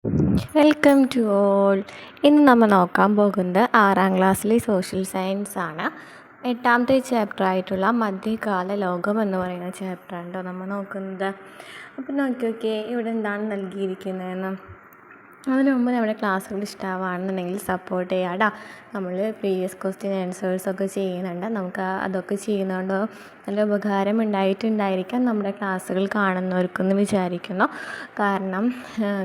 Welcome to all. ഇന്ന് നമ്മൾ നോക്കാൻ പോകുന്നത് 6ാം ക്ലാസ്സിലെ സോഷ്യൽ സയൻസ് ആണ്. 8ാമത്തെ ചാപ്റ്റർ ആയിട്ടുള്ള മധ്യകാല ലോകം എന്ന് പറയുന്ന ചാപ്റ്ററാണ് കേട്ടോ നമ്മൾ നോക്കുന്നത്. അപ്പോൾ നോക്കിയൊക്കെ ഇവിടെ എന്താണ് നൽകിയിരിക്കുന്നതെന്ന്. അതിന് മുമ്പ് നമ്മുടെ ക്ലാസ്സുകൾ ഇഷ്ടമാണെന്നുണ്ടെങ്കിൽ സപ്പോർട്ട് ചെയ്യാടാ. നമ്മൾ പ്രീവിയസ് ക്വസ്റ്റ്യൻ ആൻസേഴ്സൊക്കെ ചെയ്യുന്നുണ്ട്. നമുക്ക് അതൊക്കെ ചെയ്യുന്നതുകൊണ്ട് നല്ല ഉപകാരം ഉണ്ടായിട്ടുണ്ടായിരിക്കാം നമ്മുടെ ക്ലാസ്സുകൾ കാണുന്നവർക്കെന്ന് വിചാരിക്കുന്നു. കാരണം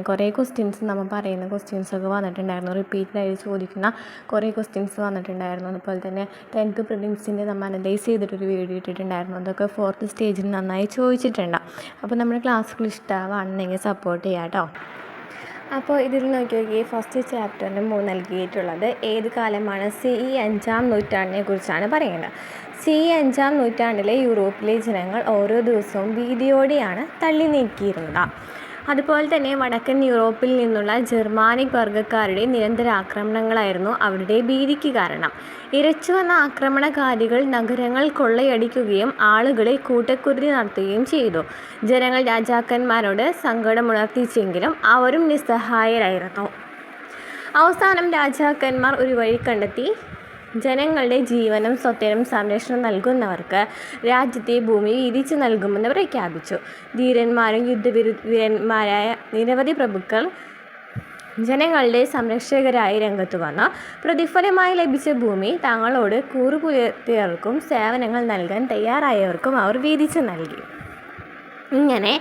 കുറേ ക്വസ്റ്റ്യൻസ് നമ്മൾ പറയുന്ന ക്വസ്റ്റ്യൻസൊക്കെ വന്നിട്ടുണ്ടായിരുന്നു. റിപ്പീറ്റഡായി ചോദിക്കുന്ന കുറേ ക്വസ്റ്റ്യൻസ് വന്നിട്ടുണ്ടായിരുന്നു. അതുപോലെ തന്നെ 10th പ്രിലിംസിൻ്റെ നമ്മൾ അനലൈസ് ചെയ്തിട്ടൊരു വീഡിയോ ഇട്ടിട്ടുണ്ടായിരുന്നു. അതൊക്കെ 4th സ്റ്റേജിൽ നന്നായി ചോദിച്ചിട്ടുണ്ട്. അപ്പോൾ നമ്മുടെ ക്ലാസ്സുകൾ ഇഷ്ടമാണെന്നുണ്ടെങ്കിൽ സപ്പോർട്ട് ചെയ്യാം കേട്ടോ. അപ്പോൾ ഇതിൽ നോക്കിയാൽ ഫസ്റ്റ് ചാപ്റ്ററിന് നൽകിയിട്ടുള്ളത് ഏത് കാലമാണ്? CE 5ാം നൂറ്റാണ്ടിനെ കുറിച്ചാണ് പറയുന്നത്. CE 5ാം നൂറ്റാണ്ടിലെ യൂറോപ്പിലെ ജനങ്ങൾ ഓരോ ദിവസവും ഭീതിയോടെയാണ് തള്ളി നീക്കിയിരുന്നത്. അതുപോലെ തന്നെ വടക്കൻ യൂറോപ്പിൽ നിന്നുള്ള ജർമാനിക് വർഗ്ഗക്കാരുടെ നിരന്തര ആക്രമണങ്ങളായിരുന്നു അവരുടെ ഭീതിക്ക് കാരണം. ഇരച്ചു വന്ന ആക്രമണകാരികൾ നഗരങ്ങൾ കൊള്ളയടിക്കുകയും ആളുകളെ കൂട്ടക്കുരുതി നടത്തുകയും ചെയ്തു. ജനങ്ങൾ രാജാക്കന്മാരോട് സങ്കടമുണർത്തിച്ചെങ്കിലും അവരും നിസ്സഹായരായിരുന്നു. അവസാനം രാജാക്കന്മാർ ഒരു വഴി കണ്ടെത്തി. ജനങ്ങളുടെ ജീവനും സ്വത്തിനും സംരക്ഷണം നൽകുന്നവർക്ക് രാജ്യത്തെ ഭൂമി വീതിച്ചു നൽകുമെന്ന് പ്രഖ്യാപിച്ചു. ധീരന്മാരും യുദ്ധവീരന്മാരായ നിരവധി പ്രഭുക്കൾ ജനങ്ങളുടെ സംരക്ഷകരായി രംഗത്തു വന്നു. പ്രതിഫലമായി ലഭിച്ച ഭൂമി തങ്ങളോട് കൂറുപുലർത്തിയവർക്കും സേവനങ്ങൾ നൽകാൻ തയ്യാറായവർക്കും അവർ വീതിച്ചു നൽകി. ഇങ്ങനെ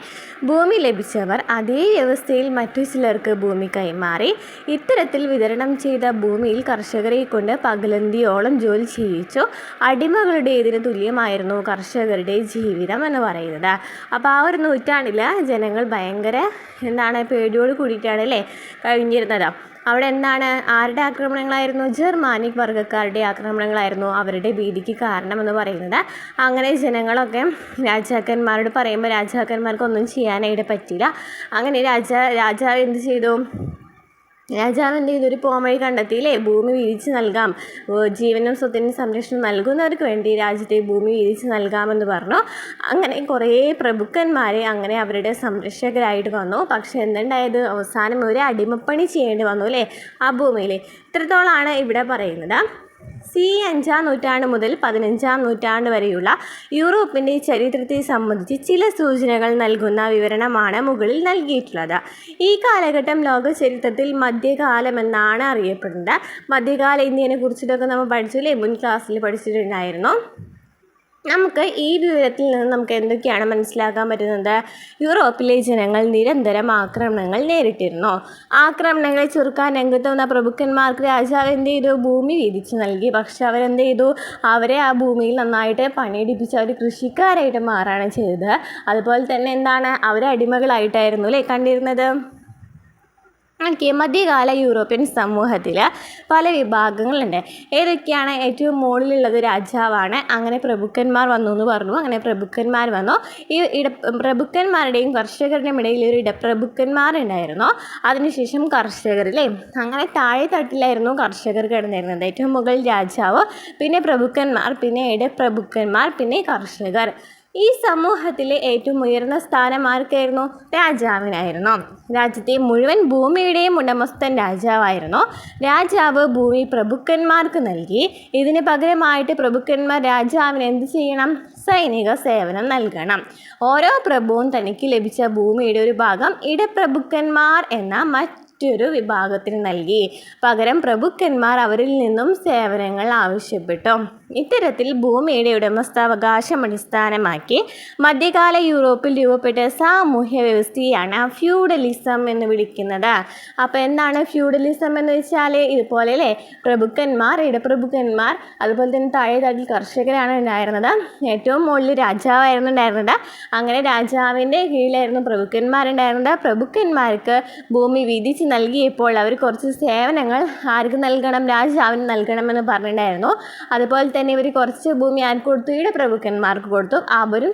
ഭൂമി ലഭിച്ചവർ അതേ വ്യവസ്ഥയിൽ മറ്റു ചിലർക്ക് ഭൂമി കൈമാറി. ഇത്തരത്തിൽ വിതരണം ചെയ്ത ഭൂമിയിൽ കർഷകരെ കൊണ്ട് പകലന്തിയോളം ജോലി ചെയ്യിച്ചു. അടിമകളുടേതിന് തുല്യമായിരുന്നു കർഷകരുടെ ജീവിതം എന്ന് പറയുന്നത്. അപ്പോൾ ആ ഒരു നൂറ്റാണ്ടിൽ ജനങ്ങൾ ഭയങ്കര പേടിയോട് കൂടിയിട്ടാണ് കഴിഞ്ഞിരുന്നത്. അവിടെ ആരുടെ ആക്രമണങ്ങളായിരുന്നു? ജർമാനിക് വർഗ്ഗക്കാരുടെ ആക്രമണങ്ങളായിരുന്നു അവരുടെ ഭീതിക്ക് കാരണമെന്ന് പറയുന്നത്. അങ്ങനെ ജനങ്ങളൊക്കെ രാജാക്കന്മാരോട് പറയുമ്പോൾ രാജാക്കന്മാർക്കൊന്നും ചെയ്യാനായിട്ട് പറ്റില്ല. അങ്ങനെ രാജാവ് എന്ത് ചെയ്തു? ഒരു പോംവഴി കണ്ടെത്തിയില്ലേ? ഭൂമി വീതിച്ച് നൽകാം, ജീവനും സ്വത്തിനും സംരക്ഷണം നൽകുന്നവർക്ക് വേണ്ടി രാജ്യത്തെ ഭൂമി വീതിച്ച് നൽകാമെന്ന് പറഞ്ഞു. അങ്ങനെ കുറേ പ്രഭുക്കന്മാരെ അങ്ങനെ അവരുടെ സംരക്ഷകരായിട്ട് വന്നു. പക്ഷെ എന്തുണ്ടായത്? അവസാനം ഒരു അടിമപ്പണി ചെയ്യേണ്ടി വന്നു ആ ഭൂമിയിൽ. ഇത്രത്തോളമാണ് ഇവിടെ പറയുന്നത്. CE 5ാം നൂറ്റാണ്ട് മുതൽ 15ാം നൂറ്റാണ്ട് വരെയുള്ള യൂറോപ്പിൻ്റെ ചരിത്രത്തെ സംബന്ധിച്ച് ചില സൂചനകൾ നൽകുന്ന വിവരണമാണ് മുകളിൽ നൽകിയിട്ടുള്ളത്. ഈ കാലഘട്ടം ലോക ചരിത്രത്തിൽ മധ്യകാലമെന്നാണ് അറിയപ്പെടുന്നത്. മധ്യകാല ഇന്ത്യനെ കുറിച്ചിട്ടൊക്കെ നമ്മൾ പഠിച്ചില്ലേ? മുൻ ക്ലാസ്സിൽ പഠിച്ചിട്ടുണ്ടായിരുന്നു. നമുക്ക് ഈ വിവരത്തിൽ നിന്ന് നമുക്ക് എന്തൊക്കെയാണ് മനസ്സിലാക്കാൻ പറ്റുന്നത്? യൂറോപ്പിലെ ജനങ്ങൾ നിരന്തരം ആക്രമണങ്ങൾ നേരിട്ടിരുന്നു. ആക്രമണങ്ങളെ ചെറുക്കാൻ രംഗത്ത് വന്ന പ്രഭുക്കന്മാർക്ക് രാജാവ് എന്ത് ചെയ്തു? ഭൂമി വീതിച്ച് നൽകി. പക്ഷെ അവരെന്ത് ചെയ്തു? അവരെ ആ ഭൂമിയിൽ നന്നായിട്ട് പണിയെടുപ്പിച്ച് അവർ കൃഷിക്കാരായിട്ട് മാറുകയാണ് ചെയ്തത്. അതുപോലെ തന്നെ അവരെ അടിമകളായിട്ടായിരുന്നു കണ്ടിരുന്നത്. മധ്യകാല യൂറോപ്യൻ സമൂഹത്തിൽ പല വിഭാഗങ്ങളുണ്ട്. ഏതൊക്കെയാണ്? ഏറ്റവും മുകളിലുള്ളത് രാജാവാണ്. അങ്ങനെ പ്രഭുക്കന്മാർ വന്നു എന്ന് പറഞ്ഞു. അങ്ങനെ പ്രഭുക്കന്മാർ വന്നു. ഈ പ്രഭുക്കന്മാരുടെയും കർഷകരുടെയും ഇടയിൽ ഒരു ഇടപ്രഭുക്കന്മാരുണ്ടായിരുന്നു. അതിനുശേഷം കർഷകർ അങ്ങനെ താഴെ തട്ടിലായിരുന്നു കർഷകർ കിടന്നിരുന്നത്. ഏറ്റവും മുകളിൽ രാജാവ്, പിന്നെ പ്രഭുക്കന്മാർ, പിന്നെ ഇടപ്രഭുക്കന്മാർ, പിന്നെ കർഷകർ. ഈ സമൂഹത്തിലെ ഏറ്റവും ഉയർന്ന സ്ഥാനം ആർക്കായിരുന്നു? രാജാവിനായിരുന്നു. രാജ്യത്തെ മുഴുവൻ ഭൂമിയുടെയും ഉടമസ്ഥൻ രാജാവായിരുന്നു. രാജാവ് ഭൂമി പ്രഭുക്കന്മാർക്ക് നൽകി. ഇതിന് പകരമായിട്ട് പ്രഭുക്കന്മാർ രാജാവിന് എന്ത് ചെയ്യണം? സൈനിക സേവനം നൽകണം. ഓരോ പ്രഭുവും തനിക്ക് ലഭിച്ച ഭൂമിയുടെ ഒരു ഭാഗം ഇടപ്രഭുക്കന്മാർ എന്ന മറ്റൊരു വിഭാഗത്തിന് നൽകി. പകരം പ്രഭുക്കന്മാർ അവരിൽ നിന്നും സേവനങ്ങൾ ആവശ്യപ്പെട്ടു. ഇത്തരത്തിൽ ഭൂമിയുടെ ഉടമസ്ഥാവകാശം അടിസ്ഥാനമാക്കി മധ്യകാല യൂറോപ്പിൽ രൂപപ്പെട്ട സാമൂഹ്യ വ്യവസ്ഥയാണ് ഫ്യൂഡലിസം എന്ന് വിളിക്കുന്നത്. അപ്പോൾ എന്താണ് ഫ്യൂഡലിസം എന്ന് വെച്ചാൽ? ഇതുപോലെ പ്രഭുക്കന്മാർ, ഇടപ്രഭുക്കന്മാർ, അതുപോലെ തന്നെ താഴെ തട്ടിൽ കർഷകരാണ് ഉണ്ടായിരുന്നത്. ഏറ്റവും മുകളിൽ രാജാവായിരുന്നു ഉണ്ടായിരുന്നത്. അങ്ങനെ രാജാവിൻ്റെ കീഴിലായിരുന്നു പ്രഭുക്കന്മാരുണ്ടായിരുന്നത്. പ്രഭുക്കന്മാർക്ക് ഭൂമി വീതിച്ച് നൽകിയപ്പോൾ അവർ കുറച്ച് സേവനങ്ങൾ ആർക്ക് നൽകണം? രാജാവിന് നൽകണമെന്ന് പറഞ്ഞിട്ടുണ്ടായിരുന്നു. അതുപോലെ തന്നെ ഇവർ കുറച്ച് ഭൂമി ആർക്ക് കൊടുത്തു? ഇടപ്രഭുക്കന്മാർക്ക് കൊടുത്തു. അവരും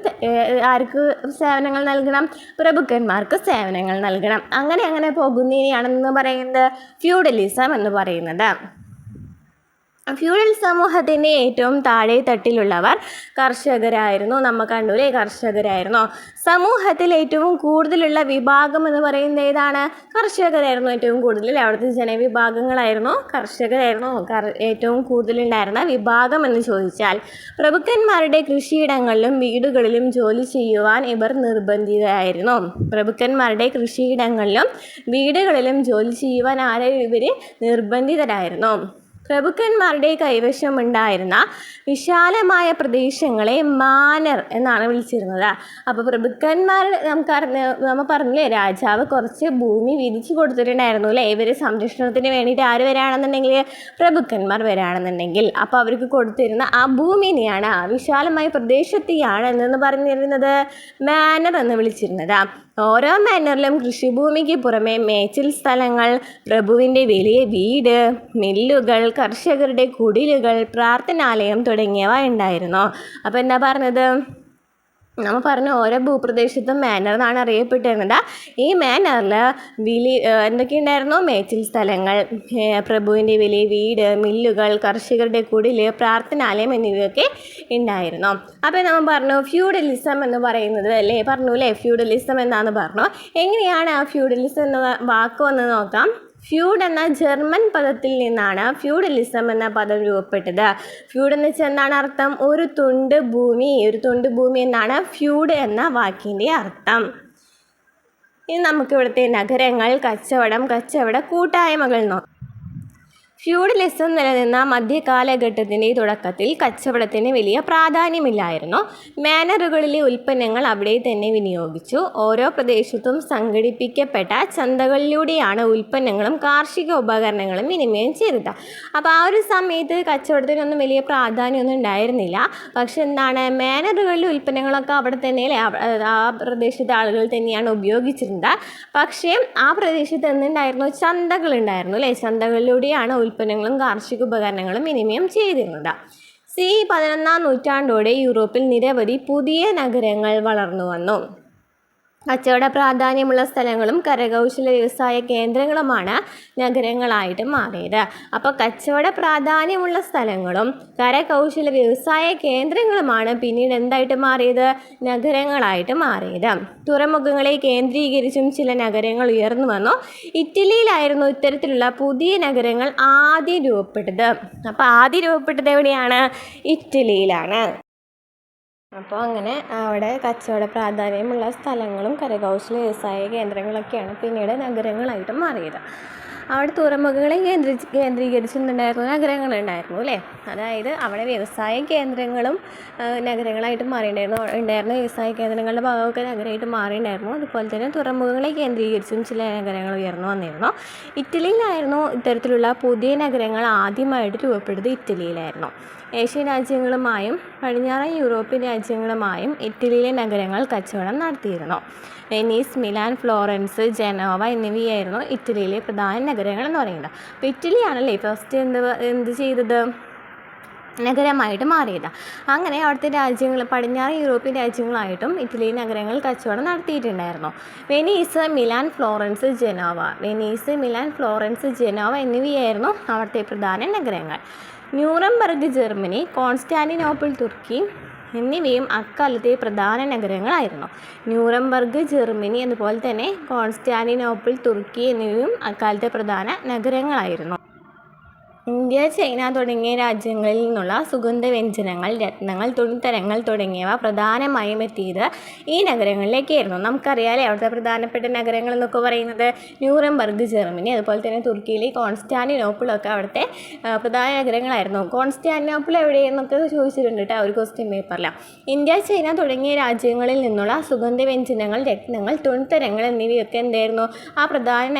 ആർക്ക് സേവനങ്ങൾ നൽകണം? പ്രഭുക്കന്മാർക്ക് സേവനങ്ങൾ നൽകണം. അങ്ങനെ പോകുന്നതിനെയാണെന്ന് പറയുന്നത് ഫ്യൂഡലിസം എന്ന് പറയുന്നത്. ഫ്യൂഡൽ സമൂഹത്തിൻ്റെ ഏറ്റവും താഴെ തട്ടിലുള്ളവർ കർഷകരായിരുന്നു. നമ്മൾ കണ്ടൂലേ, കർഷകരായിരുന്നു. സമൂഹത്തിൽ ഏറ്റവും കൂടുതലുള്ള വിഭാഗം എന്ന് പറയുന്നത് ഏതാണ്? കർഷകരായിരുന്നു. ഏറ്റവും കൂടുതൽ അവിടുത്തെ ജനവിഭാഗങ്ങളായിരുന്നു കർഷകരായിരുന്നു. ഏറ്റവും കൂടുതലുണ്ടായിരുന്ന വിഭാഗം എന്ന് ചോദിച്ചാൽ പ്രഭുക്കന്മാരുടെ കൃഷിയിടങ്ങളിലും വീടുകളിലും ജോലി ചെയ്യുവാൻ ഇവർ നിർബന്ധിതരായിരുന്നു. പ്രഭുക്കന്മാരുടെ കൃഷിയിടങ്ങളിലും വീടുകളിലും ജോലി ചെയ്യുവാൻ ഇവർ നിർബന്ധിതരായിരുന്നു. പ്രഭുക്കന്മാരുടെ കൈവശമുണ്ടായിരുന്ന വിശാലമായ പ്രദേശങ്ങളെ മാനർ എന്നാണ് വിളിച്ചിരുന്നത്. അപ്പോൾ പ്രഭുക്കന്മാർ നമ്മൾ പറഞ്ഞില്ലേ, രാജാവ് കുറച്ച് ഭൂമി വിധിച്ചു കൊടുത്തിട്ടുണ്ടായിരുന്നു അല്ലേ, ഇവർ സംരക്ഷണത്തിന് വേണ്ടിയിട്ട് ആര് വരാണെന്നുണ്ടെങ്കിൽ പ്രഭുക്കന്മാർ വരാണെന്നുണ്ടെങ്കിൽ അപ്പോൾ അവർക്ക് കൊടുത്തിരുന്ന ആ ഭൂമിനെയാണ്, ആ വിശാലമായ പ്രദേശത്തെയാണ് എന്നു പറഞ്ഞിരുന്നത് മാനർ എന്ന് വിളിച്ചിരുന്നത്. ഓരോ മാനറിലും കൃഷിഭൂമിക്ക് പുറമെ മേച്ചിൽ സ്ഥലങ്ങൾ, പ്രഭുവിൻ്റെ വലിയ വീട്, മില്ലുകൾ, കർഷകരുടെ കുടിലുകൾ, പ്രാർത്ഥനാലയം തുടങ്ങിയവ ഉണ്ടായിരുന്നു. അപ്പോൾ എന്താ പറഞ്ഞത്? നമ്മൾ പറഞ്ഞു ഓരോ ഭൂപ്രദേശത്തും മാനർ എന്നാണ് അറിയപ്പെട്ടിരുന്നത്. ഈ മാനറിൽ എന്തൊക്കെ ഉണ്ടായിരുന്നു? മേച്ചിൽ സ്ഥലങ്ങൾ, പ്രഭുവിൻ്റെ വലിയ വീട്, മില്ലുകൾ, കർഷകരുടെ കുടില്, പ്രാർത്ഥനാലയം എന്നിവയൊക്കെ ഉണ്ടായിരുന്നു. അപ്പോൾ നമ്മൾ പറഞ്ഞു ഫ്യൂഡലിസം എന്ന് പറയുന്നത് അല്ലേ, പറഞ്ഞു അല്ലേ, ഫ്യൂഡലിസം എന്നാന്ന് പറഞ്ഞു. എങ്ങനെയാണ് ആ ഫ്യൂഡലിസം എന്ന വാക്ക് വന്ന് നോക്കാം. ഫ്യൂഡ് എന്ന ജർമ്മൻ പദത്തിൽ നിന്നാണ് ഫ്യൂഡലിസം എന്ന പദം രൂപപ്പെട്ടത്. ഫ്യൂഡ് എന്ന് വെച്ചാൽ എന്താണ് അർത്ഥം? ഒരു തുണ്ട് ഭൂമി, ഒരു തുണ്ട് ഭൂമി എന്നാണ് ഫ്യൂഡ് എന്ന വാക്കിൻ്റെ അർത്ഥം. ഇനി നമുക്ക് ഇവിടുത്തെ നഗരങ്ങൾ, കച്ചവട കൂട്ടായ്മകൾ നോക്കാം. ഫ്യൂഡലിസം നിലനിന്ന മധ്യകാലഘട്ടത്തിൻ്റെ തുടക്കത്തിൽ കച്ചവടത്തിന് വലിയ പ്രാധാന്യമില്ലായിരുന്നു. മാനറുകളിലെ ഉൽപ്പന്നങ്ങൾ അവിടെ തന്നെ വിനിയോഗിച്ചു. ഓരോ പ്രദേശത്തും സംഘടിപ്പിക്കപ്പെട്ട ചന്തകളിലൂടെയാണ് ഉൽപ്പന്നങ്ങളും കാർഷിക ഉപകരണങ്ങളും വിനിമയം ചെയ്തത്. അപ്പോൾ ആ ഒരു സമയത്ത് കച്ചവടത്തിനൊന്നും വലിയ പ്രാധാന്യമൊന്നും ഉണ്ടായിരുന്നില്ല. പക്ഷെ എന്താണ്, മാനറുകളിലെ ഉൽപ്പന്നങ്ങളൊക്കെ അവിടെ തന്നെ ആ പ്രദേശത്തെ ആളുകൾ തന്നെയാണ് ഉപയോഗിച്ചിരുന്നത്. പക്ഷേ ആ പ്രദേശത്ത് എന്തുണ്ടായിരുന്നു? ചന്തകളുണ്ടായിരുന്നു അല്ലേ, ചന്തകളിലൂടെയാണ് ഉൽപ്പന്നങ്ങളും കാർഷിക ഉപകരണങ്ങളും വിനിമയം ചെയ്തിരുന്നത്. 11 നൂറ്റാണ്ടോടെ യൂറോപ്പിൽ നിരവധി പുതിയ നഗരങ്ങൾ വളർന്നു വന്നു. കച്ചവട പ്രാധാന്യമുള്ള സ്ഥലങ്ങളും കരകൗശല വ്യവസായ കേന്ദ്രങ്ങളുമാണ് നഗരങ്ങളായിട്ട് മാറിയത്. അപ്പോൾ കച്ചവട പ്രാധാന്യമുള്ള സ്ഥലങ്ങളും കരകൗശല വ്യവസായ കേന്ദ്രങ്ങളുമാണ് പിന്നീട് എന്തായിട്ട് മാറിയത്? നഗരങ്ങളായിട്ട് മാറിയത്. തുറമുഖങ്ങളെ കേന്ദ്രീകരിച്ചും ചില നഗരങ്ങൾ ഉയർന്നു വന്നു. ഇറ്റലിയിലായിരുന്നു ഇത്തരത്തിലുള്ള പുതിയ നഗരങ്ങൾ ആദ്യം രൂപപ്പെട്ടത്. അപ്പോൾ ആദ്യം രൂപപ്പെട്ടത് എവിടെയാണ്? ഇറ്റലിയിലാണ്. അപ്പോൾ അങ്ങനെ അവിടെ കച്ചവട പ്രാധാന്യമുള്ള സ്ഥലങ്ങളും കരകൗശല വ്യവസായ കേന്ദ്രങ്ങളൊക്കെയാണ് പിന്നീട് നഗരങ്ങളായിട്ട് മാറിയത്. അവിടെ തുറമുഖങ്ങളെ കേന്ദ്രീകരിച്ചിട്ടുണ്ടായിരുന്നു നഗരങ്ങളുണ്ടായിരുന്നു അല്ലേ. അതായത് അവിടെ വ്യവസായ കേന്ദ്രങ്ങളും നഗരങ്ങളായിട്ട് ഉണ്ടായിരുന്ന വ്യവസായ കേന്ദ്രങ്ങളുടെ ഭാഗമൊക്കെ നഗരമായിട്ട് മാറിയിട്ടുണ്ടായിരുന്നു. അതുപോലെ തന്നെ തുറമുഖങ്ങളെ കേന്ദ്രീകരിച്ചും ചില നഗരങ്ങൾ ഉയർന്നു വന്നിരുന്നു. ഇറ്റലിയിലായിരുന്നു ഇത്തരത്തിലുള്ള പുതിയ നഗരങ്ങൾ ആദ്യമായിട്ട് രൂപപ്പെട്ടത്. ഇറ്റലിയിലായിരുന്നു. ഏഷ്യൻ രാജ്യങ്ങളുമായും പടിഞ്ഞാറൻ യൂറോപ്യൻ രാജ്യങ്ങളുമായും ഇറ്റലിയിലെ നഗരങ്ങൾ കച്ചവടം നടത്തിയിരുന്നു. വെനീസ്, മിലാൻ, ഫ്ലോറൻസ്, ജനോവ എന്നിവയായിരുന്നു ഇറ്റലിയിലെ പ്രധാന നഗരങ്ങൾ എന്ന് പറയുന്നത്. അപ്പോൾ ഇറ്റലിയാണല്ലേ ഫസ്റ്റ് എന്ത് ചെയ്തത്? നഗരമായിട്ട് മാറിയത്. അങ്ങനെ അവിടുത്തെ രാജ്യങ്ങൾ പടിഞ്ഞാറൻ യൂറോപ്യൻ രാജ്യങ്ങളായിട്ടും ഇറ്റലി നഗരങ്ങൾ കച്ചവടം നടത്തിയിട്ടുണ്ടായിരുന്നു. വെനീസ്, മിലാൻ, ഫ്ലോറൻസ്, ജനോവ എന്നിവയായിരുന്നു അവിടുത്തെ പ്രധാന നഗരങ്ങൾ. ന്യൂറംബർഗ് ജർമ്മനി, കോൺസ്റ്റാന്റിനോപ്പിൾ തുർക്കി എന്നിവയും അക്കാലത്തെ പ്രധാന നഗരങ്ങളായിരുന്നു. ന്യൂറംബർഗ് ജർമ്മനി അതുപോലെ തന്നെ കോൺസ്റ്റാന്റിനോപ്പിൾ തുർക്കി എന്നിവയും അക്കാലത്തെ പ്രധാന നഗരങ്ങളായിരുന്നു. ഇന്ത്യ, ചൈന തുടങ്ങിയ രാജ്യങ്ങളിൽ നിന്നുള്ള സുഗന്ധവ്യഞ്ജനങ്ങൾ, രത്നങ്ങൾ, തുണിത്തരങ്ങൾ തുടങ്ങിയവ പ്രധാനമായും എത്തിയത് ഈ നഗരങ്ങളിലേക്കായിരുന്നു. നമുക്കറിയാമല്ലേ അവിടുത്തെ പ്രധാനപ്പെട്ട നഗരങ്ങൾ എന്നൊക്കെ പറയുന്നത് ന്യൂറംബർഗ് ജർമ്മനി, അതുപോലെ തന്നെ തുർക്കിയിലെ കോൺസ്റ്റാന്റിനോപ്പിളൊക്കെ അവിടുത്തെ പ്രധാന നഗരങ്ങളായിരുന്നു. കോൺസ്റ്റാന്റിനോപ്പിൾ എവിടെയെന്നൊക്കെ ചോദിച്ചിട്ടുണ്ട് കേട്ടോ ഒരു ക്വസ്റ്റ്യൻ പേപ്പറിൽ. ഇന്ത്യ, ചൈന തുടങ്ങിയ രാജ്യങ്ങളിൽ നിന്നുള്ള സുഗന്ധവ്യഞ്ജനങ്ങൾ, രത്നങ്ങൾ, തുണിത്തരങ്ങൾ എന്നിവയൊക്കെ എന്തായിരുന്നു? ആ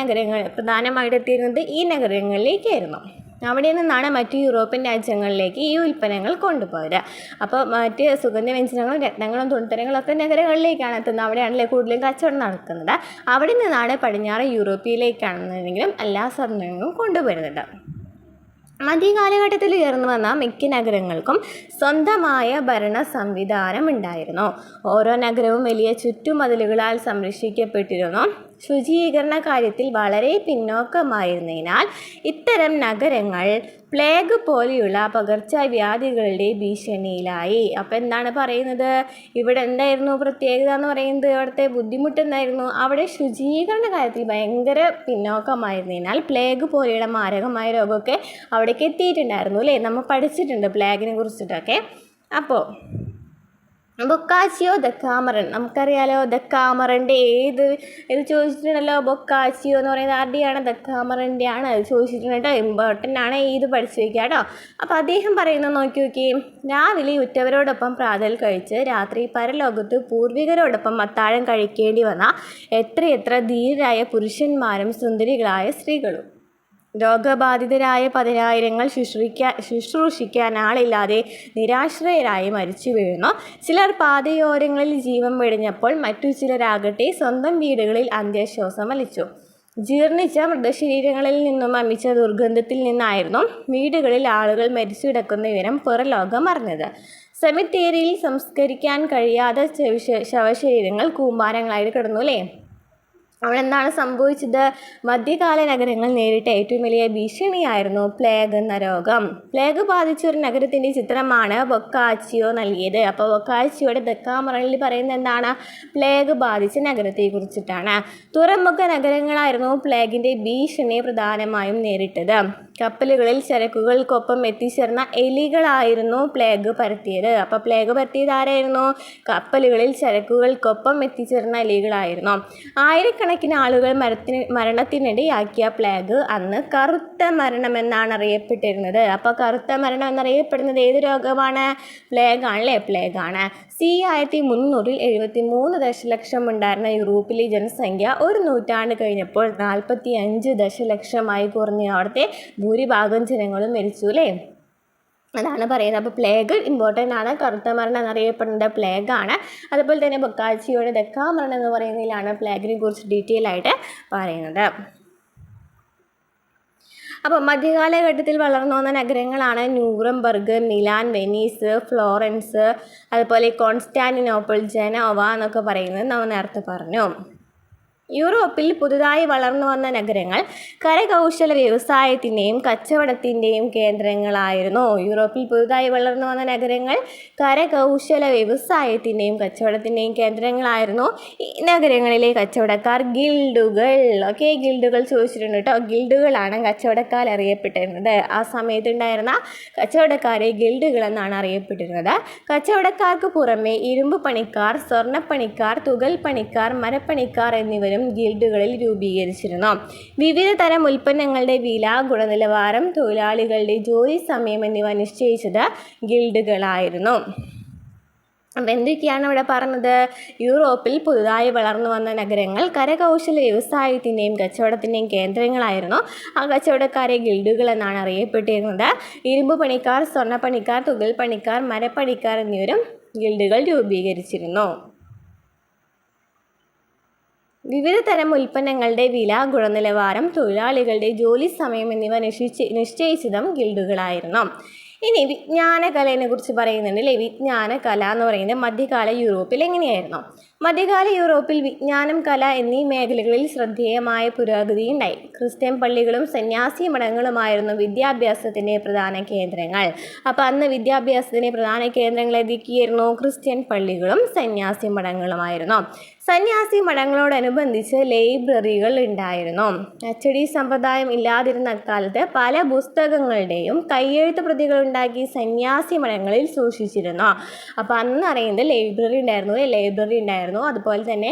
പ്രധാനമായിട്ട് എത്തിയിരുന്നത് ഈ നഗരങ്ങളിലേക്കായിരുന്നു. അവിടെ നിന്നാണ് മറ്റ് യൂറോപ്യൻ രാജ്യങ്ങളിലേക്ക് ഈ ഉൽപ്പന്നങ്ങൾ കൊണ്ടുപോയത്. അപ്പോൾ മറ്റ് സുഗന്ധവ്യഞ്ജനങ്ങളും രത്നങ്ങളും തുണിത്തരങ്ങളൊക്കെ നഗരങ്ങളിലേക്കാണ് എത്തുന്നത്. അവിടെയാണല്ലേ കൂടുതലും കച്ചവടം നടക്കുന്നത്. അവിടെ നിന്നാണ് പടിഞ്ഞാറ് യൂറോപ്പിലേക്കാണെന്നുണ്ടെങ്കിലും എല്ലാ സാധനങ്ങളും കൊണ്ടുവരുന്നത്. മധ്യകാലഘട്ടത്തിൽ ഉയർന്നു വന്ന മിക്ക നഗരങ്ങൾക്കും സ്വന്തമായ ഭരണ സംവിധാനം ഉണ്ടായിരുന്നു. ഓരോ നഗരവും വലിയ ചുറ്റുമതിലുകളാൽ സംരക്ഷിക്കപ്പെട്ടിരുന്നു. ശുചീകരണ കാര്യത്തിൽ വളരെ പിന്നോക്കമായിരുന്നതിനാൽ ഇത്തരം നഗരങ്ങൾ പ്ലേഗ് പോലെയുള്ള പകർച്ചവ്യാധികളുടെ ഭീഷണിയിലായി. അപ്പോൾ എന്താണ് പറയുന്നത്, ഇവിടെ എന്തായിരുന്നു പ്രത്യേകത എന്ന് പറയുന്നത്, അവിടുത്തെ ബുദ്ധിമുട്ട് എന്തായിരുന്നു, അവിടെ ശുചീകരണ കാര്യത്തിൽ ഭയങ്കര പിന്നോക്കമായിരുന്നതിനാൽ പ്ലേഗ് പോലെയുള്ള മാരകമായ രോഗമൊക്കെ അവിടേക്ക് എത്തിയിട്ടുണ്ടായിരുന്നു അല്ലേ. നമ്മൾ പഠിച്ചിട്ടുണ്ട് പ്ലേഗിനെ കുറിച്ചിട്ടൊക്കെ. അപ്പോൾ ബൊക്കാച്ചിയോ ദക്കാമറൻ നമുക്കറിയാലോ. ദക്കാമറൻ്റെ ഇത് ചോദിച്ചിട്ടുണ്ടല്ലോ. ബൊക്കാച്ചിയോ എന്ന് പറയുന്നത് ആരുടെയാണ്, ദക്കാമറൻ്റെ ആണ്. അത് ചോദിച്ചിട്ടുണ്ട് കേട്ടോ, ഇമ്പോർട്ടൻ്റ് ആണ്, ഇത് പഠിച്ചു വയ്ക്കുക കേട്ടോ. അപ്പോൾ അദ്ദേഹം പറയുന്നത് നോക്കി. രാവിലെ ഉറ്റവരോടൊപ്പം പ്രാതൽ കഴിച്ച് രാത്രി പരലോകത്ത് പൂർവികരോടൊപ്പം അത്താഴം കഴിക്കേണ്ടി വന്ന എത്രയെത്ര ധീരരായ പുരുഷന്മാരും സുന്ദരികളായ സ്ത്രീകളും. രോഗബാധിതരായ 10,000 ശുശ്രൂഷിക്കാൻ ആളില്ലാതെ നിരാശ്രയരായി മരിച്ചു വീഴുന്നു. ചിലർ പാതയോരങ്ങളിൽ ജീവൻ വെടിഞ്ഞപ്പോൾ മറ്റു ചിലരാകട്ടെ സ്വന്തം വീടുകളിൽ അന്ത്യശ്വാസം വലിച്ചു. ജീർണിച്ച മൃതശരീരങ്ങളിൽ നിന്നും അമിച്ച ദുർഗന്ധത്തിൽ നിന്നായിരുന്നു വീടുകളിൽ ആളുകൾ മരിച്ചു കിടക്കുന്ന വിവരം പുറലോകം അറിഞ്ഞത്. സെമിത്തേരിയിൽ സംസ്കരിക്കാൻ കഴിയാത്ത ശവശരീരങ്ങൾ കൂമ്പാരങ്ങളായിട്ട് കിടന്നു അല്ലേ. അവിടെ എന്താണ് സംഭവിച്ചത്, മധ്യകാല നഗരങ്ങൾ നേരിട്ട ഏറ്റവും വലിയ ഭീഷണിയായിരുന്നു പ്ലേഗ് എന്ന രോഗം. പ്ലേഗ് ബാധിച്ച ഒരു നഗരത്തിൻ്റെ ചിത്രമാണ് ബൊക്കാച്ചിയോ നൽകിയത്. അപ്പോൾ ബൊക്കാച്ചിയോയുടെ ദക്കാമറനിൽ പറയുന്നത് എന്താണ്, പ്ലേഗ് ബാധിച്ച നഗരത്തെ കുറിച്ചിട്ടാണ്. തുറമുഖ നഗരങ്ങളായിരുന്നു പ്ലേഗിൻ്റെ ഭീഷണി പ്രധാനമായും നേരിട്ടത്. കപ്പലുകളിൽ ചരക്കുകൾക്കൊപ്പം എത്തിച്ചേർന്ന എലികളായിരുന്നു പ്ലേഗ് പരത്തിയത്. അപ്പോൾ പ്ലേഗ് പരത്തിയത് ആരായിരുന്നു, കപ്പലുകളിൽ ചരക്കുകൾക്കൊപ്പം എത്തിച്ചേർന്ന എലികളായിരുന്നു. ആയിരക്കണക്കിന് ആളുകൾ മരണത്തിനിടയാക്കിയ പ്ലേഗ് അന്ന് കറുത്ത മരണമെന്നാണ് അറിയപ്പെട്ടിരുന്നത്. അപ്പോൾ കറുത്ത മരണം എന്നറിയപ്പെടുന്നത് ഏത് രോഗമാണ്, പ്ലേഗ് ആണല്ലേ, പ്ലേഗ് ആണ്. CE 1300 73 ദശലക്ഷം ഉണ്ടായിരുന്ന യൂറോപ്പിലെ ജനസംഖ്യ ഒരു നൂറ്റാണ്ട് കഴിഞ്ഞപ്പോൾ 45 ദശലക്ഷമായി കുറഞ്ഞ് അവിടുത്തെ ഭൂരിഭാഗം ജനങ്ങളും മരിച്ചു അല്ലേ. അതാണ് പറയുന്നത്. അപ്പോൾ പ്ലേഗ് ഇമ്പോർട്ടൻ്റ് ആണ്. കറുത്ത മരണം എന്നറിയപ്പെടുന്നത് പ്ലേഗ് ആണ്. അതുപോലെ തന്നെ ബൊക്കാച്ചിയോയുടെ ദക്കാമരണം എന്ന് പറയുന്നതിലാണ് പ്ലേഗിനെ കുറിച്ച് ഡീറ്റെയിൽ ആയിട്ട് പറയുന്നത്. അപ്പോൾ മധ്യകാലഘട്ടത്തിൽ വളർന്നു വന്ന നഗരങ്ങളാണ് ന്യൂറംബർഗ്, മിലാൻ, വെനീസ്, ഫ്ലോറൻസ്, അതുപോലെ കോൺസ്റ്റാന്റിനോപ്പിൾ, ജനോവ എന്നൊക്കെ പറയുന്നത് നമ്മൾ നേരത്തെ പറഞ്ഞു. യൂറോപ്പിൽ പുതുതായി വളർന്നു വന്ന നഗരങ്ങൾ കരകൗശല വ്യവസായത്തിൻ്റെയും കച്ചവടത്തിൻ്റെയും കേന്ദ്രങ്ങളായിരുന്നു. യൂറോപ്പിൽ പുതുതായി വളർന്നു വന്ന നഗരങ്ങൾ കരകൗശല വ്യവസായത്തിൻ്റെയും കച്ചവടത്തിൻ്റെയും കേന്ദ്രങ്ങളായിരുന്നു. ഈ നഗരങ്ങളിലെ കച്ചവടക്കാർ ഗിൽഡുകൾ, ഗിൽഡുകൾ ചോദിച്ചിട്ടുണ്ട് കേട്ടോ. ഗിൽഡുകളാണ് കച്ചവടക്കാർ അറിയപ്പെട്ടിരുന്നത്. ആ സമയത്തുണ്ടായിരുന്ന കച്ചവടക്കാരെ ഗിൽഡുകൾ എന്നാണ് അറിയപ്പെട്ടിരുന്നത്. കച്ചവടക്കാർക്ക് പുറമെ ഇരുമ്പ് പണിക്കാർ, സ്വർണ്ണപ്പണിക്കാർ, തുകൽ പണിക്കാർ, മരപ്പണിക്കാർ എന്നിവരും ഗിൽഡുകളിൽ രൂപീകരിച്ചിരുന്നു. വിവിധ തരം ഉൽപ്പന്നങ്ങളുടെ വില, ഗുണനിലവാരം, തൊഴിലാളികളുടെ ജോലി സമയം എന്നിവ നിശ്ചയിച്ചത് ഗിൽഡുകളായിരുന്നു. അപ്പം എന്തൊക്കെയാണ് ഇവിടെ പറഞ്ഞത്, യൂറോപ്പിൽ പുതുതായി വളർന്നു വന്ന നഗരങ്ങൾ കരകൗശല വ്യവസായത്തിൻ്റെയും കച്ചവടത്തിൻ്റെയും കേന്ദ്രങ്ങളായിരുന്നു. ആ കച്ചവടക്കാരെ ഗിൽഡുകൾ എന്നാണ് അറിയപ്പെട്ടിരുന്നത്. ഇരുമ്പ് പണിക്കാർ, സ്വർണ്ണപ്പണിക്കാർ, തുകൽ പണിക്കാർ, മരപ്പണിക്കാർ എന്നിവരും ഗിൽഡുകൾ രൂപീകരിച്ചിരുന്നു. വിവിധ തരം ഉൽപ്പന്നങ്ങളുടെ വില, ഗുണനിലവാരം, തൊഴിലാളികളുടെ ജോലി സമയം എന്നിവ നിശ്ചയിച്ചതും ഗിൽഡുകളായിരുന്നു. ഇനി വിജ്ഞാനകലയെ കുറിച്ച് പറയുന്നുണ്ട് അല്ലേ. വിജ്ഞാനകല എന്ന് പറയുന്നത് മധ്യകാല യൂറോപ്പിൽ എങ്ങനെയായിരുന്നു? മധ്യകാല യൂറോപ്പിൽ വിജ്ഞാനം, കല എന്നീ മേഖലകളിൽ ശ്രദ്ധേയമായ പുരോഗതി ഉണ്ടായി. ക്രിസ്ത്യൻ പള്ളികളും സന്യാസി മഠങ്ങളുമായിരുന്നു വിദ്യാഭ്യാസത്തിൻ്റെ പ്രധാന കേന്ദ്രങ്ങൾ. അപ്പോൾ അന്ന് വിദ്യാഭ്യാസത്തിൻ്റെ പ്രധാന കേന്ദ്രങ്ങൾ ഏതൊക്കെയായിരുന്നു? ക്രിസ്ത്യൻ പള്ളികളും സന്യാസി മഠങ്ങളുമായിരുന്നു. സന്യാസി മഠങ്ങളോടനുബന്ധിച്ച് ലൈബ്രറികൾ ഉണ്ടായിരുന്നു. അച്ചടി സമ്പ്രദായം ഇല്ലാതിരുന്ന കാലത്ത് പല പുസ്തകങ്ങളുടെയും കയ്യെഴുത്ത് പ്രതികൾ ഉണ്ടാക്കി സന്യാസി മഠങ്ങളിൽ സൂക്ഷിച്ചിരുന്നു. അപ്പോൾ അന്ന് അറിയുന്നത് ലൈബ്രറി ഉണ്ടായിരുന്നു. അതുപോലെ തന്നെ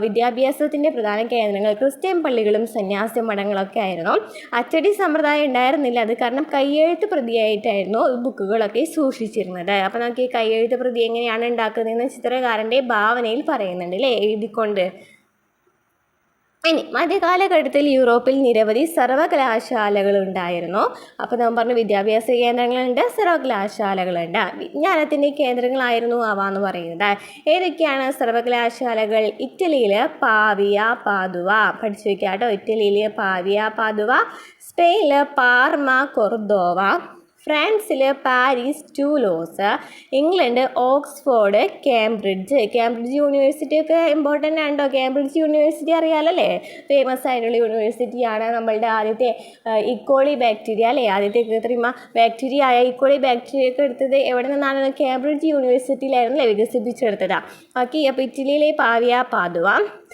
വിദ്യാഭ്യാസത്തിൻ്റെ പ്രധാന കേന്ദ്രങ്ങൾ ക്രിസ്ത്യൻ പള്ളികളും സന്യാസി മഠങ്ങളൊക്കെ ആയിരുന്നു. അച്ചടി സമ്പ്രദായം ഉണ്ടായിരുന്നില്ല. അത് കാരണം കയ്യെഴുത്ത് പ്രതിയായിട്ടായിരുന്നു ബുക്കുകളൊക്കെ സൂക്ഷിച്ചിരുന്നത്. അപ്പോൾ നമുക്ക് ഈ കയ്യെഴുത്ത് പ്രതി എങ്ങനെയാണ് ഉണ്ടാക്കുന്നതെന്ന് ചിത്രകാരൻ്റെ ഭാവനയിൽ പറയുന്നുണ്ട് അല്ലേ, എഴുതിക്കൊണ്ട്. ഇനി മധ്യകാലഘട്ടത്തിൽ യൂറോപ്പിൽ നിരവധി സർവകലാശാലകൾ ഉണ്ടായിരുന്നു. അപ്പോൾ നമ്മൾ പറഞ്ഞു വിദ്യാഭ്യാസ കേന്ദ്രങ്ങളുണ്ട്, സർവകലാശാലകളുണ്ട്. വിജ്ഞാനത്തിൻ്റെ കേന്ദ്രങ്ങളായിരുന്നു അവ എന്ന് പറയുന്നത്. ഏതൊക്കെയാണ് സർവകലാശാലകൾ? ഇറ്റലിയിൽ പാവിയ, പാദുവ പഠിച്ചു വയ്ക്കുക കേട്ടോ. ഇറ്റലിയിൽ പാവിയ, പാദുവ. സ്പെയിനിൽ പാർമ, കൊർദോവ. ഫ്രാൻസിൽ Paris, Toulouse, England Oxford, Cambridge university ഒക്കെ ഇമ്പോർട്ടൻ്റ് ആണോ? കേംബ്രിഡ്ജ് യൂണിവേഴ്സിറ്റി അറിയാമല്ലേ, ഫേമസ് ആയിട്ടുള്ള യൂണിവേഴ്സിറ്റിയാണ്. നമ്മളുടെ ആദ്യത്തെ ഇക്കോളി ബാക്ടീരിയ അല്ലേ, ആദ്യത്തെ കൃത്രിമ ബാക്ടീരിയ ആയ ഇക്കോളി ബാക്ടീരിയ ഒക്കെ എടുത്തത് എവിടെ നിന്നാണ്? കേംബ്രിഡ്ജ് യൂണിവേഴ്സിറ്റിയിലായിരുന്നു അല്ലേ വികസിപ്പിച്ചെടുത്തത്. ഓക്കെ, അപ്പോൾ ഇറ്റലിയിലെ Pavia, Padua,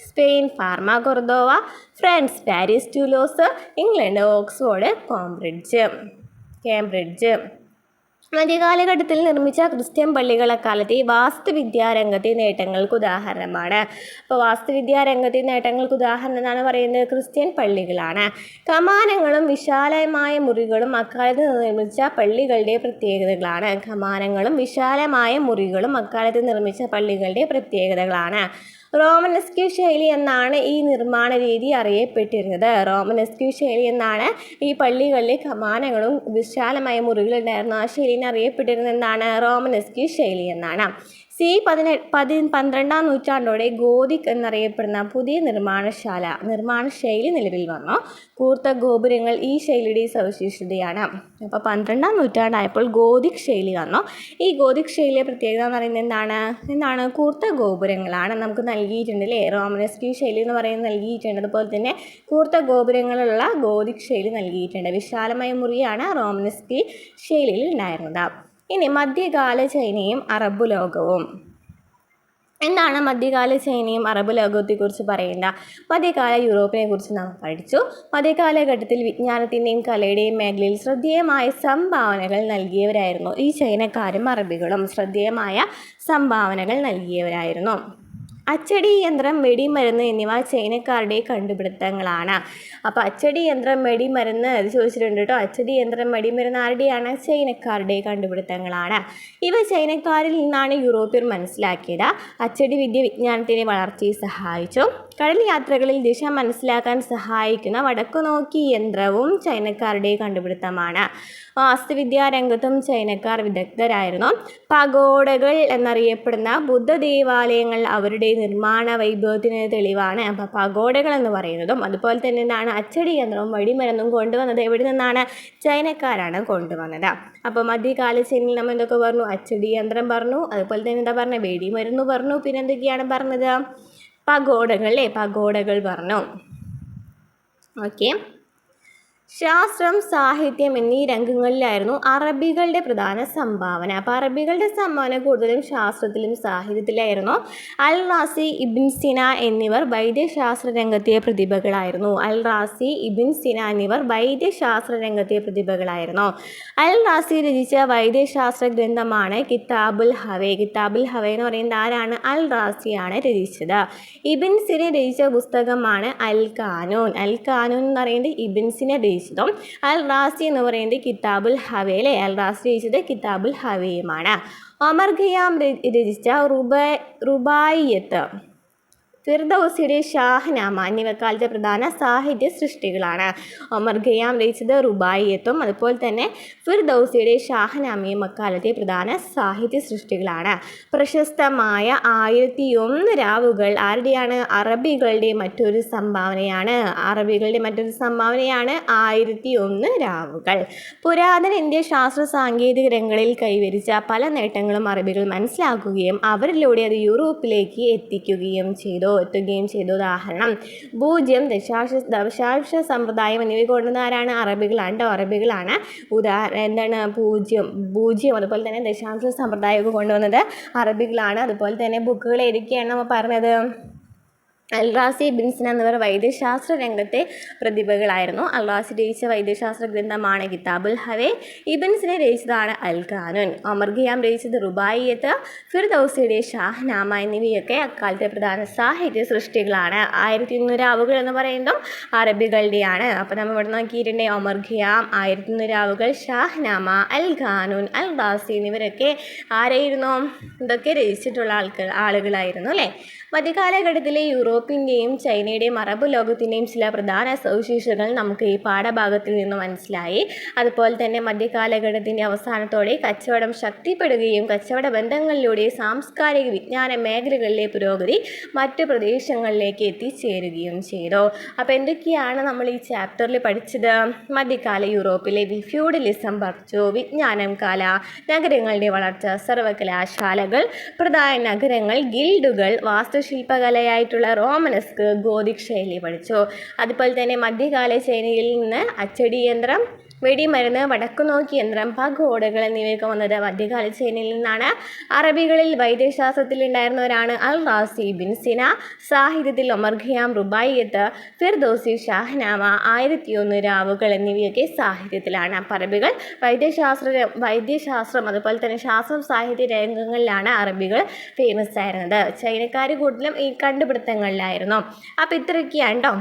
Spain Parma Cordova, France Paris, Toulouse, England Oxford, Cambridge. മധ്യകാലഘട്ടത്തിൽ നിർമ്മിച്ച ക്രിസ്ത്യൻ പള്ളികൾ അക്കാലത്തെ വാസ്തുവിദ്യാരംഗത്തെ നേട്ടങ്ങൾക്ക് ഉദാഹരണമാണ്. അപ്പോൾ വാസ്തുവിദ്യാരംഗത്തെ നേട്ടങ്ങൾക്ക് ഉദാഹരണം എന്നാണ് പറയുന്നത് ക്രിസ്ത്യൻ പള്ളികളാണ്. കമാനങ്ങളും വിശാലമായ മുറികളും അക്കാലത്ത് നിർമ്മിച്ച പള്ളികളുടെ പ്രത്യേകതകളാണ്. റോമനസ്ക്യൂ ശൈലി എന്നാണ് ഈ നിർമ്മാണ രീതി അറിയപ്പെട്ടിരുന്നത്. ഈ പള്ളികളിലെ കമാനങ്ങളും വിശാലമായ മുറികളുണ്ടായിരുന്നു. ആ ശൈലിനെ അറിയപ്പെട്ടിരുന്നത് എന്താണ്? റോമനസ്ക്യൂ ശൈലി എന്നാണ്. 12-ാം നൂറ്റാണ്ടോടെ ഗോതിക് എന്നറിയപ്പെടുന്ന പുതിയ നിർമ്മാണ ശൈലി നിലവിൽ വന്നു. കൂർത്ത ഗോപുരങ്ങൾ ഈ ശൈലിയുടെ സവിശേഷതയാണ്. അപ്പോൾ 12-ാം നൂറ്റാണ്ടായപ്പോൾ ഗോതിക് ശൈലി വന്നു. ഈ ഗോതിക് ശൈലിയുടെ പ്രത്യേകത എന്ന് പറയുന്നത് എന്താണ്? കൂർത്ത ഗോപുരങ്ങളാണ്. നമുക്ക് നൽകിയിട്ടുണ്ട് അല്ലേ, റോമനസ്ക്യൂ ശൈലി എന്ന് പറയുന്നത് നൽകിയിട്ടുണ്ട്. അതുപോലെ തന്നെ കൂർത്ത ഗോപുരങ്ങളുള്ള ഗോതിക് ശൈലി നൽകിയിട്ടുണ്ട്. വിശാലമായ മുറിയാണ് റോമനസ്ക്യൂ ശൈലിയിൽ ഉണ്ടായിരുന്നത്. ഇനി മധ്യകാല ചൈനയും അറബ് ലോകവും. എന്താണ് മധ്യകാല ചൈനയും അറബ് ലോകത്തെക്കുറിച്ച് പറയുന്നത്? മധ്യകാല യൂറോപ്പിനെ കുറിച്ച് നാം പഠിച്ചു. മധ്യകാലഘട്ടത്തിൽ വിജ്ഞാനത്തിൻ്റെയും കലയുടെയും മേഖലയിൽ ശ്രദ്ധേയമായ സംഭാവനകൾ നൽകിയവരായിരുന്നു ഈ ചൈനക്കാരും അറബികളും. അച്ചടി യന്ത്രം, വെടിമരുന്ന് എന്നിവ ചൈനക്കാരുടെ കണ്ടുപിടുത്തങ്ങളാണ്. അപ്പോൾ അച്ചടി യന്ത്രം, വെടിമരുന്ന് അത് ചോദിച്ചിട്ടുണ്ട് കേട്ടോ. അച്ചടി യന്ത്രം, വെടിമരുന്ന് ആരുടെയാണ്? ചൈനക്കാരുടെ കണ്ടുപിടുത്തങ്ങളാണ്. ഇവ ചൈനക്കാരിൽ നിന്നാണ് യൂറോപ്യർ മനസ്സിലാക്കിയത്. അച്ചടി വിദ്യ വിജ്ഞാനത്തിൻ്റെ വളർച്ചയെ സഹായിച്ചു. കടൽ യാത്രകളിൽ ദിശ മനസ്സിലാക്കാൻ സഹായിക്കുന്ന വടക്കുനോക്കി യന്ത്രവും ചൈനക്കാരുടെ കണ്ടുപിടുത്തമാണ്. വാസ്തുവിദ്യാരംഗത്തും ചൈനക്കാർ വിദഗ്ധരായിരുന്നു. പഗോഡകൾ എന്നറിയപ്പെടുന്ന ബുദ്ധ ദേവാലയങ്ങൾ അവരുടെ നിർമ്മാണ വൈഭവത്തിന് തെളിവാണ്. അപ്പോൾ പഗോഡകൾ എന്ന് പറയുന്നതും അതുപോലെ തന്നെ എന്താണ്? അച്ചടി യന്ത്രവും വെടിമരുന്നും കൊണ്ടുവന്നത് എവിടെ നിന്നാണ്? ചൈനക്കാരാണ് കൊണ്ടുവന്നത്. അപ്പോൾ മധ്യകാല ചൈനയിൽ നമ്മൾ എന്തൊക്കെ പറഞ്ഞു? അച്ചടി യന്ത്രം പറഞ്ഞു, അതുപോലെ തന്നെ എന്താ പറഞ്ഞത്? വെടിമരുന്ന് പറഞ്ഞു, പിന്നെ എന്തൊക്കെയാണ് പറഞ്ഞത്? പഗോഡകൾ പറഞ്ഞു. ഓക്കെ, ശാസ്ത്രം, സാഹിത്യം എന്നീ രംഗങ്ങളിലായിരുന്നു അറബികളുടെ പ്രധാന സംഭാവന. അപ്പോൾ അറബികളുടെ സംഭാവന കൂടുതലും ശാസ്ത്രത്തിലും സാഹിത്യത്തിലായിരുന്നു. അൽ റാസി, ഇബ്ൻ സിന എന്നിവർ വൈദ്യശാസ്ത്ര രംഗത്തെ പ്രതിഭകളായിരുന്നു. അൽ റാസി രചിച്ച വൈദ്യശാസ്ത്ര ഗ്രന്ഥമാണ് കിതാബുൽ ഹവേ. എന്ന് പറയുന്നത് ആരാണ്? അൽ റാസിയാണ് രചിച്ചത്. ഇബ്ൻ സിന രചിച്ച പുസ്തകമാണ് അൽ ഖാനൂൻ. എന്ന് പറയുന്നത് ഇബ്ൻ സിന രചിച്ചതും അൽ റാസി എന്ന് പറയുന്നത് കിതാബുൽ ഹവേ അല്ലേ. അൽ റാസി രചിച്ചത് കിതാബുൽ ഹവേയുമാണ്. ഒമർ ഖയ്യാം രചിച്ച റുബായിയത്ത്, ഫിർദൗസിയുടെ ഷാഹ്നാമ എന്നിവ കാലത്തെ പ്രധാന സാഹിത്യ സൃഷ്ടികളാണ്. ഒമർ ഖയ്യാം രചിച്ചത് റുബായിയത്തും അതുപോലെ തന്നെ ഫിർദൗസിയുടെ ഷാഹ്നാമയും അക്കാലത്തെ പ്രധാന സാഹിത്യ സൃഷ്ടികളാണ്. പ്രശസ്തമായ 1001 രാവുകൾ ആരുടെയാണ്? അറബികളുടെ മറ്റൊരു സംഭാവനയാണ്. 1001 രാവുകൾ. പുരാതന ഇന്ത്യ ശാസ്ത്ര സാങ്കേതിക രംഗങ്ങളിൽ കൈവരിച്ച പല നേട്ടങ്ങളും അറബികൾ മനസ്സിലാക്കുകയും അവരിലൂടെ അത് യൂറോപ്പിലേക്ക് എത്തുകയും ചെയ്തു. ഉദാഹരണം 0, ദശാംശ സമ്പ്രദായം എന്നിവ കൊണ്ടുവന്ന ആരാണ്? അറബികളാണ്. എന്താണ്? 0 അതുപോലെ തന്നെ ദശാംശ സമ്പ്രദായമൊക്കെ കൊണ്ടുവന്നത് അറബികളാണ്. അതുപോലെ തന്നെ ബുക്കുകൾ ഏതൊക്കെയാണ് നമ്മൾ പറഞ്ഞത്? അൽ റാസി, ഇബ്ൻ സിന എന്നിവർ വൈദ്യശാസ്ത്ര രംഗത്തെ പ്രതിഭകളായിരുന്നു. അൽ റാസി രചിച്ച വൈദ്യശാസ്ത്ര ഗ്രന്ഥമാണ് കിതാബുൽ ഹവേ. ഇബ്ൻ സിന രചിച്ചതാണ് അൽ ഖാനൂൻ. ഒമർ ഖയ്യാം രചിച്ചത് റുബായിയത്ത്, ഫിർദൗസിയുടെ ഷാഹ്നാമ എന്നിവയൊക്കെ അക്കാലത്തെ പ്രധാന സാഹിത്യ സൃഷ്ടികളാണ്. 1001 രാവുകൾ എന്ന് പറയുന്നതും അറബികളുടെയാണ്. അപ്പോൾ നമ്മൾ ഇവിടെ നോക്കിയിട്ടുണ്ടെ ഒമർ ഖയ്യാം, 1001 രാവുകൾ, ഷാഹ്നാമ, അൽ ഖാനൂൻ, അൽ റാസി എന്നിവരൊക്കെ ആരായിരുന്നു? ഇതൊക്കെ രചിച്ചിട്ടുള്ള ആളുകളായിരുന്നു അല്ലേ. മധ്യകാലഘട്ടത്തിലെ യൂറോപ്പിൻ്റെയും ചൈനയുടെയും അറബ് ലോകത്തിൻ്റെയും ചില പ്രധാന സവിശേഷതകൾ നമുക്ക് ഈ പാഠഭാഗത്തിൽ നിന്ന് മനസ്സിലായി. അതുപോലെ തന്നെ മധ്യകാലഘട്ടത്തിൻ്റെ അവസാനത്തോടെ കച്ചവടം ശക്തിപ്പെടുകയും കച്ചവട ബന്ധങ്ങളിലൂടെ സാംസ്കാരിക വിജ്ഞാന മേഖലകളിലെ പുരോഗതി മറ്റ് പ്രദേശങ്ങളിലേക്ക് എത്തിച്ചേരുകയും ചെയ്തു. അപ്പോൾ എന്തൊക്കെയാണ് നമ്മൾ ഈ ചാപ്റ്ററിൽ പഠിച്ചത്? മധ്യകാല യൂറോപ്പിലെ ഫ്യൂഡലിസം പഠിച്ചു, വിജ്ഞാനം, കല, നഗരങ്ങളുടെ വളർച്ച, സർവകലാശാലകൾ, പ്രധാന നഗരങ്ങൾ, ഗിൽഡുകൾ, വാസ്തുശില്പകലയായിട്ടുള്ള റോമനസ്ക്, ഗോതിക് ശൈലി പഠിച്ചു. അതുപോലെ തന്നെ മധ്യകാല ചൈനയിൽ നിന്ന് അച്ചടി യന്ത്രം, വെടിമരുന്ന്, വടക്കുനോക്കി യന്ത്രം, പഗോഡകൾ എന്നിവയൊക്കെ വന്നത് മധ്യകാല ചൈനയിൽ നിന്നാണ്. അറബികളിൽ വൈദ്യശാസ്ത്രത്തിൽ ഉണ്ടായിരുന്നവരാണ് അൽ റാസി ബിൻ സിന, സാഹിത്യത്തിൽ ഒമർ ഖയ്യാം, റുബായിയത്ത്, ഫിർദൗസി, ഷാഹ്നാമ, 1001 രാവുകൾ എന്നിവയൊക്കെ സാഹിത്യത്തിലാണ്. അപ്പം അറബികൾ വൈദ്യശാസ്ത്രം അതുപോലെ തന്നെ ശാസ്ത്രം സാഹിത്യ രംഗങ്ങളിലാണ് അറബികൾ ഫേമസ് ആയിരുന്നത്. ചൈനക്കാർ കൂടുതലും ഈ കണ്ടുപിടുത്തങ്ങളിലായിരുന്നു. അപ്പോൾ ഇത്രയൊക്കെയാണ് കേട്ടോ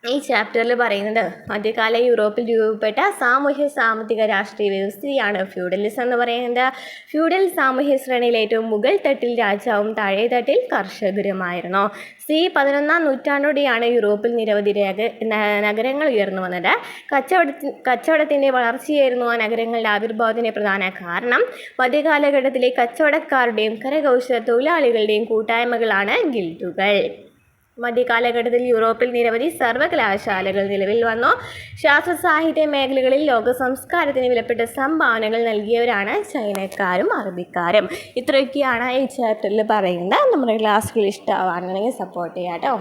ഈ ചാപ്റ്ററിൽ പറയുന്നത്. മധ്യകാല യൂറോപ്പിൽ രൂപപ്പെട്ട സാമൂഹ്യ സാമ്പത്തിക രാഷ്ട്രീയ വ്യവസ്ഥയാണ് ഫ്യൂഡലിസം എന്ന് പറയുന്നത്. ഫ്യൂഡൽ സാമൂഹ്യ ശ്രേണിയിൽ ഏറ്റവും മുകൾ തട്ടിൽ രാജാവും താഴെ തട്ടിൽ കർഷകരുമായിരുന്നു. 11ാം നൂറ്റാണ്ടോടെയാണ് യൂറോപ്പിൽ നിരവധി നഗരങ്ങൾ ഉയർന്നു വന്നത്. കച്ചവടത്തിൻ്റെ വളർച്ചയായിരുന്നു ആ നഗരങ്ങളുടെ ആവിർഭാവത്തിന് പ്രധാന കാരണം. മധ്യകാലഘട്ടത്തിലെ കച്ചവടക്കാരുടെയും കരകൗശല തൊഴിലാളികളുടെയും കൂട്ടായ്മകളാണ് ഗിൽഡുകൾ. മധ്യകാലഘട്ടത്തിൽ യൂറോപ്പിൽ നിരവധി സർവകലാശാലകൾ നിലവിൽ വന്നു. ശാസ്ത്ര സാഹിത്യ മേഖലകളിൽ ലോക സംസ്കാരത്തിന് വിലപ്പെട്ട സംഭാവനകൾ നൽകിയവരാണ് ചൈനക്കാരും അറബിക്കാരും. ഇത്രയൊക്കെയാണ് ഈ ചാപ്റ്ററിൽ പറയുന്നത്. നമ്മുടെ ക്ലാസ്സുകൾ ഇഷ്ടമാണെന്നുണ്ടെങ്കിൽ സപ്പോർട്ട് ചെയ്യാം കേട്ടോ.